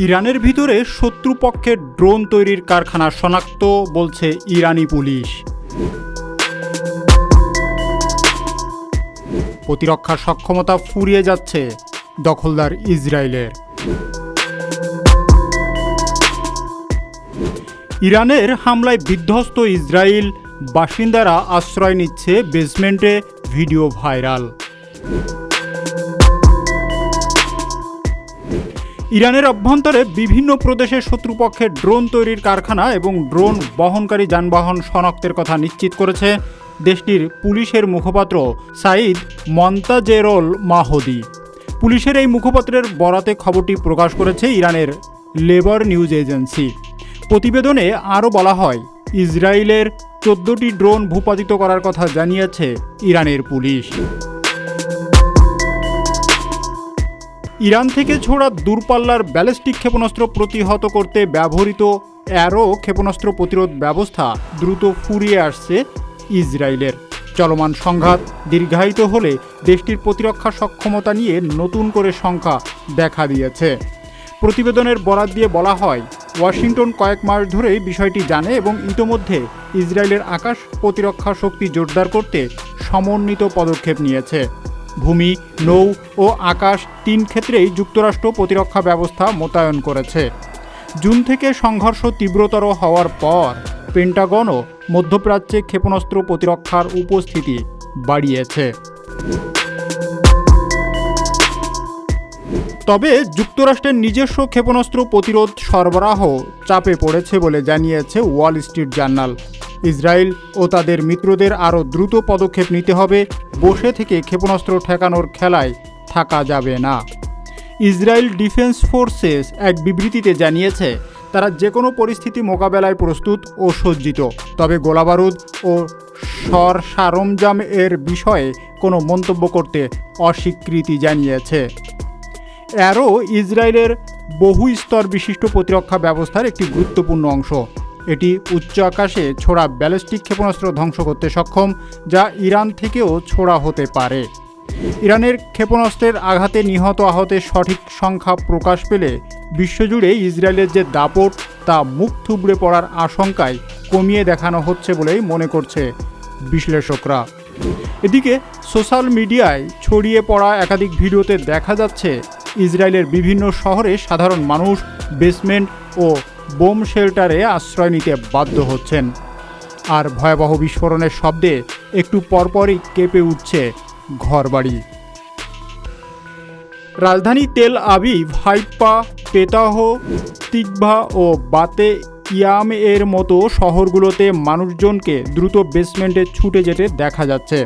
ইরানের ভিতরে শত্রুপক্ষের ড্রোন তৈরির কারখানা শনাক্ত বলছে ইরানি পুলিশ। প্রতিরক্ষা সক্ষমতা ফুরিয়ে যাচ্ছে দখলদার ইসরায়েলের। ইরানের হামলায় বিধ্বস্ত ইসরায়েল, বাসিন্দারা আশ্রয় নিচ্ছে বেসমেন্টে, ভিডিও ভাইরাল। ইরানের অভ্যন্তরে বিভিন্ন প্রদেশে শত্রুপক্ষের ড্রোন তৈরির কারখানা এবং ড্রোন বহনকারী যানবাহন শনাক্তের কথা নিশ্চিত করেছে দেশটির পুলিশের মুখপাত্র সাইদ মন্তাজেরল মাহদি। পুলিশের এই মুখপাত্রের বরাতে খবরটি প্রকাশ করেছে ইরানের লেবার নিউজ এজেন্সি। প্রতিবেদনে আরও বলা হয়, ইসরায়েলের 14টি ড্রোন ভূপাতিত করার কথা জানিয়েছে ইরানের পুলিশ। ইরান থেকে ছোড়া দূরপাল্লার ব্যালিস্টিক ক্ষেপণাস্ত্র প্রতিহত করতে ব্যবহৃত অ্যারো ক্ষেপণাস্ত্র প্রতিরোধ ব্যবস্থা দ্রুত ফুরিয়ে আসছে ইসরায়েলের। চলমান সংঘাত দীর্ঘায়িত হলে দেশটির প্রতিরক্ষা সক্ষমতা নিয়ে নতুন করে শঙ্কা দেখা দিয়েছে। প্রতিবেদনের বরাত দিয়ে বলা হয়, ওয়াশিংটন কয়েক মাস ধরেই বিষয়টি জানে এবং ইতোমধ্যে ইসরায়েলের আকাশ প্রতিরক্ষা শক্তি জোরদার করতে সমন্বিত পদক্ষেপ নিয়েছে। ভূমি, নৌ ও আকাশ 3 ক্ষেত্রেই যুক্তরাষ্ট্র প্রতিরক্ষা ব্যবস্থা মোতায়েন করেছে। জুন থেকে সংঘর্ষ তীব্রতর হওয়ার পর পেন্টাগনও মধ্যপ্রাচ্যে ক্ষেপণাস্ত্র প্রতিরক্ষার উপস্থিতি বাড়িয়েছে। তবে যুক্তরাষ্ট্রের নিজস্ব ক্ষেপণাস্ত্র প্রতিরোধ সরবরাহ চাপে পড়েছে বলে জানিয়েছে ওয়াল স্ট্রিট জার্নাল। ইসরায়েল ও তাদের মিত্রদের আরও দ্রুত পদক্ষেপ নিতে হবে, বসে থেকে ক্ষেপণাস্ত্র ঠেকানোর খেলায় থাকা যাবে না। ইসরায়েল ডিফেন্স ফোর্সেস এক বিবৃতিতে জানিয়েছে, তারা যে কোনো পরিস্থিতি মোকাবেলায় প্রস্তুত ও সজ্জিত, তবে গোলাবারুদ ও সরঞ্জাম এর বিষয়ে কোনো মন্তব্য করতে অস্বীকৃতি জানিয়েছে। অ্যারো ইসরায়েলের বহু স্তর বিশিষ্ট প্রতিরক্ষা ব্যবস্থার একটি গুরুত্বপূর্ণ অংশ। এটি উচ্চ আকাশে ছোড়া ব্যালিস্টিক ক্ষেপণাস্ত্র ধ্বংস করতে সক্ষম, যা ইরান থেকেও ছোড়া হতে পারে। ইরানের ক্ষেপণাস্ত্রের আঘাতে নিহত আহতের সঠিক সংখ্যা প্রকাশ পেলে বিশ্বজুড়ে ইসরায়েলের যে দাপট তা মুখ থুবড়ে পড়ার আশঙ্কায় কমিয়ে দেখানো হচ্ছে বলেই মনে করছে বিশ্লেষকরা। এদিকে সোশ্যাল মিডিয়ায় ছড়িয়ে পড়া একাধিক ভিডিওতে দেখা যাচ্ছে ইসরায়েলের বিভিন্ন শহরে সাধারণ মানুষ বেসমেন্ট ও বোম শেল্টারে আশ্রয় নিতে বাধ্য হচ্ছেন। আর ভয়াবহ বিস্ফোরণের শব্দে একটু পরপরই কেঁপে উঠছে ঘরবাড়ি। রাজধানী তেল আবিব, হাইফা, পেতাহ, তিকভা ও বাতে ইয়াম এর মতো শহরগুলোতে মানুষজনকে দ্রুত বেসমেন্টে ছুটে যেতে দেখা যাচ্ছে।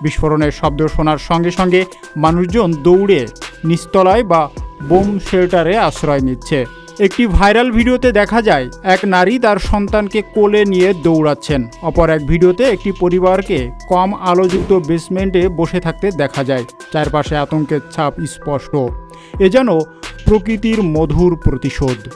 বিস্ফোরণের শব্দ শোনার সঙ্গে সঙ্গে মানুষজন দৌড়ে নিচতলায় বা বোম শেল্টারে আশ্রয় নিচ্ছে। একটি ভাইরাল ভিডিওতে দেখা যায় এক নারী তার সন্তানকে কোলে নিয়ে দৌড়াচ্ছেন। অপর এক ভিডিওতে একটি পরিবারকে কম আলোযুক্ত বেসমেন্টে বসে থাকতে দেখা যায়। চারপাশে আতঙ্কের ছাপ স্পষ্ট। এ যেন প্রকৃতির মধুর প্রতিশোধ।